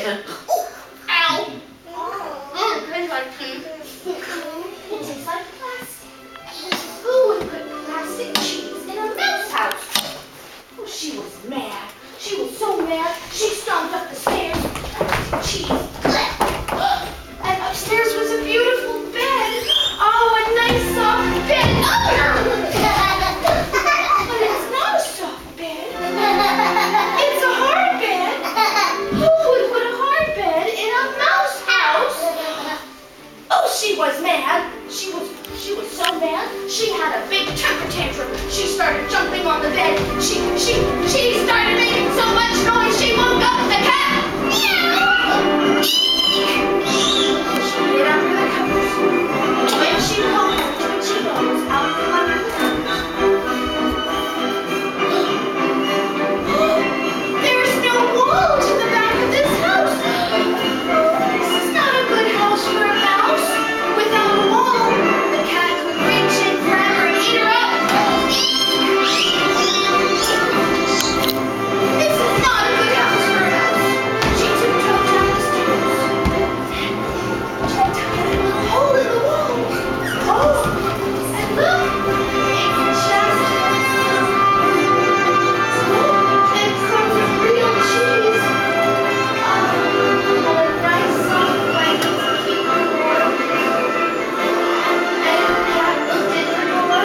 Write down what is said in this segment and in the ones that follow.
bed. Ow! Oh, depends on it was inside plastic. Who would put plastic cheese in a mouse house? Oh, she was mad. She was so mad, she stomped up the stairs. Plastic cheese. And upstairs was a beautiful bed. Oh, a nice soft bed. But it's not a soft bed. It's a hard bed. Who would put a hard bed in a mouse house? Oh, she was mad. She was so mad. She had a big temper tantrum. She started jumping on the bed. She started making so much noise she woke up the cat. Meow. She hid under the covers. When she poked her twitchy nose out from under the covers. There's no wall to the back of this house. This is not a good house for a mouse. Without a wall, the cat could reach in forever and eat her up. This is not a good house for a mouse. She tiptoed down the stairs. Checked out a little hole in the wall. Oh, and look, it's just smoke and crumbs of real cheese. And a nice soft blanket to keep her warm. And the cat looked in her door.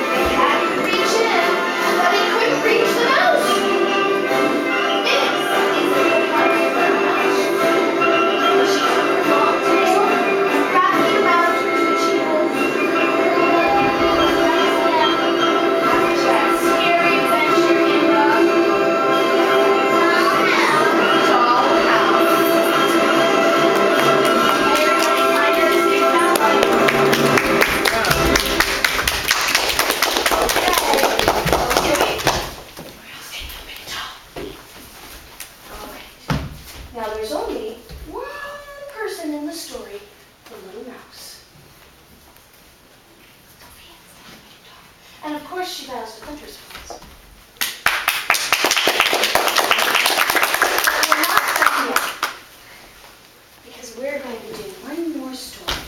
The cat could reach in, but he couldn't reach the mouse. This is a good house for a mouse. She took her long tail, wrapped it around her twitchy nose, curled up into a nice nap after that scary adventure in the dollhouse. Everybody find her to stick that one. Okay. Where else can you pick top? Alright. Now there's only one person in the story, the little mouse. And of course she bows to Hunter's applause. We're not done yet, because we're going to do one more story.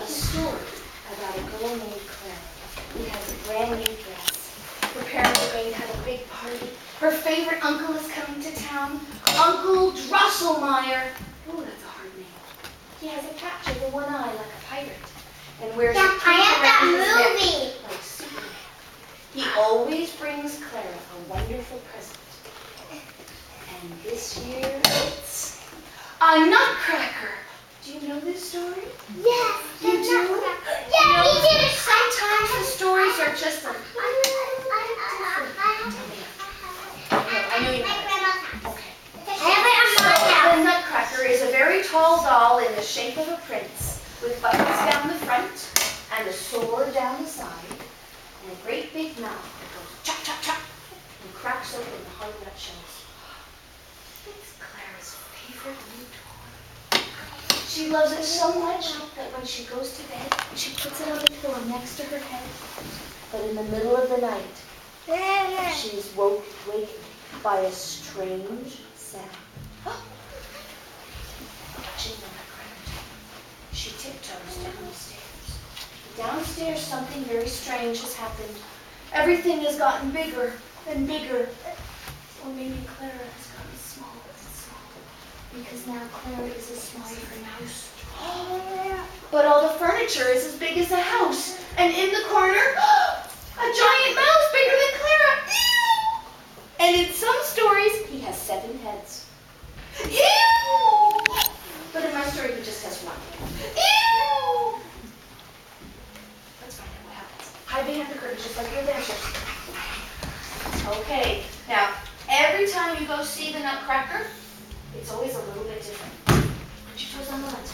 A story about a girl named Clara who has a brand new dress. Her parents' maid had a big party. Her favorite uncle is coming to town, Uncle Drosselmeyer. Oh, that's a hard name. He has a patch over one eye like a pirate, and wears a cape around his neck like Superman. He always brings Clara a wonderful present. And this year it's a nutcracker. Do you know this story? Yes. You do? Yeah, he did it. Sometimes the stories are just a I know you have it. Okay. The Nutcracker is a very tall doll in the shape of a prince, with buttons down the front and a sword down the side, and a great big mouth that goes chop, chop, chop, and cracks open the hard nutshells. It's Clara's favorite new toy. She loves it so much that when she goes to bed, she puts it on the pillow next to her head. But in the middle of the night, she is wakened by a strange sound. Watching the Nutcracker. She tiptoes down the stairs. Downstairs, something very strange has happened. Everything has gotten bigger and bigger. Or maybe Clara has gotten smaller and smaller. Because now Clara is a smaller mouse. But all the furniture is as big as a house. And in the corner, a giant mouse bigger than Clara. Ew! And in some stories, he has 7 heads. Ew! But in my story, he just has 1. Ew! Let's find out what happens. Hide behind the curtain just like you're there. Okay, now, every time you go see the Nutcracker, it's always a little bit different. Put your toes on the lens.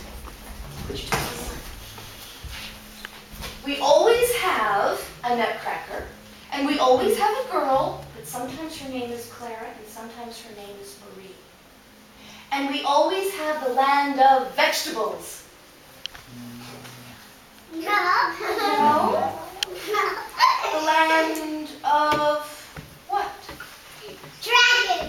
Put your toes on the lens. We always have a Nutcracker, and we always have a girl, but sometimes her name is Clara, and sometimes her name is Marie. And we always have the land of vegetables. No? The land of what? Dragon.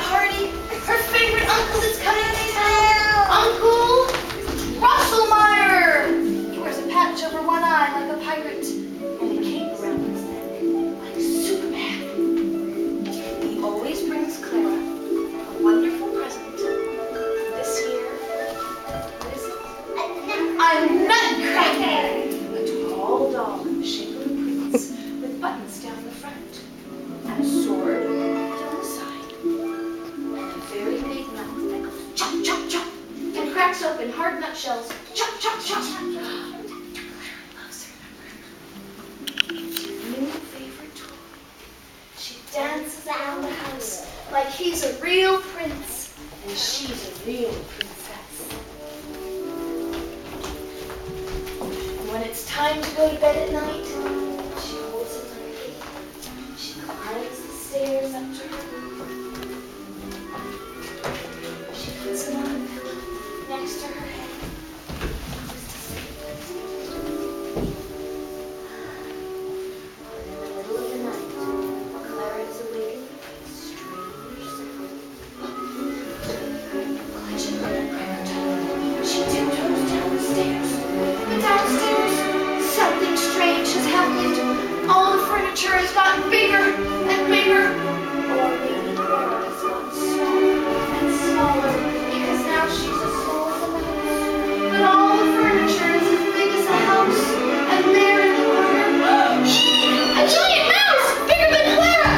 party. Her favorite uncle is coming to town. Uncle Russellmeyer. He wears a patch over one eye like a pirate and a cape around his neck like Superman. He always brings Clara a wonderful present. This year, what is it? A nutcracker. A tall doll in the shape of a prince with buttons down the front and a sword down the side and a very big knife that goes chop, chop, chop and cracks open hard nutshells. Chop, chop, chop. Clara loves her nutcracker. It's her new favorite toy. She dances around the house like he's a real prince and she's a real princess. And when it's time to go to bed at night, she holds it lightly. She climbs the stairs up to her room. She puts it on a pillow next to her head. Goes to sleep. But in the middle of the night, Clara is awakened by a strange sound. Clutching her nutcracker tight, she tiptoes down the stairs. But downstairs, something strange has happened. All the furniture has gotten bigger and bigger. Or maybe Clara has gotten smaller and smaller because now she's as small as a mouse. But all the furniture is as big as a house. And there in the corner, a giant mouse bigger than Clara.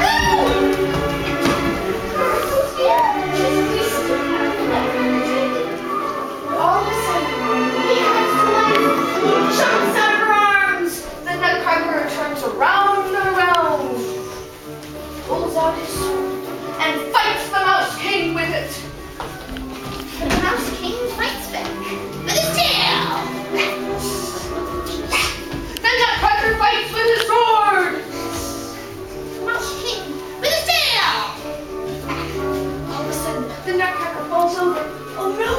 All of a sudden, he comes to life. He jumps out of her arms. The nutcracker turns around and around, pulls out his sword, and fights the Mouse King with it. But the Mouse King fights back with his tail. The nutcracker fights with his sword. The Mouse King with his tail. All of a sudden, the nutcracker falls over. Oh no!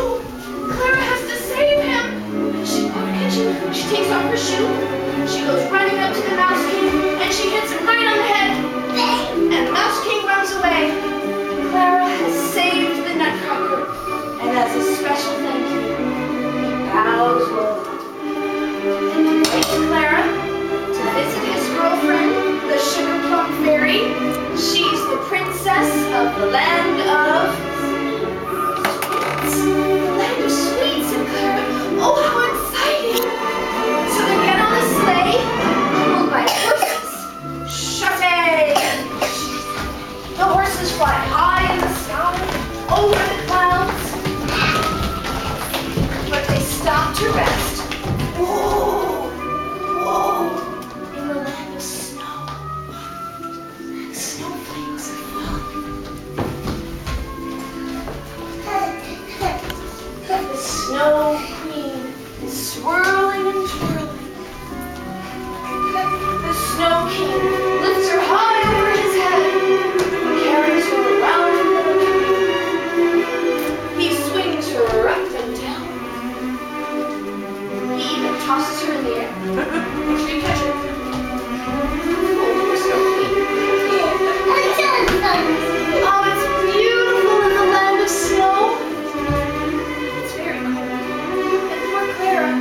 Clara has to save him. She goes to the kitchen. She takes off her shoe. She goes running up to the Mouse King, and she hits him right on the head. And the Mouse King runs away. Clara has saved the nutcracker, and as a special thank you, he bows low. And he invites Clara to visit his girlfriend, the Sugar Plum Fairy. She's the princess of the land of sweets. The land of sweets, and Clara, oh how exciting! So they get on a sleigh, pulled by horses. Chassez! The horses fly high in the sky, over the clouds. But they stop to rest. Whoa! Whoa! In the land of snow. Snowflakes are falling. The Snow Queen is swirling and twirling. The Snow King lifts her high over his head and carries her around the room. He swings her up and down. He even tosses her in the air. Make sure you catch her. Oh, poor Snow Queen. Oh, it's beautiful in the land of snow. It's very cold. And poor Clara.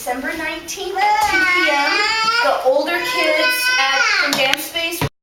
December 19th at 2 p.m. The older kids from Dance Space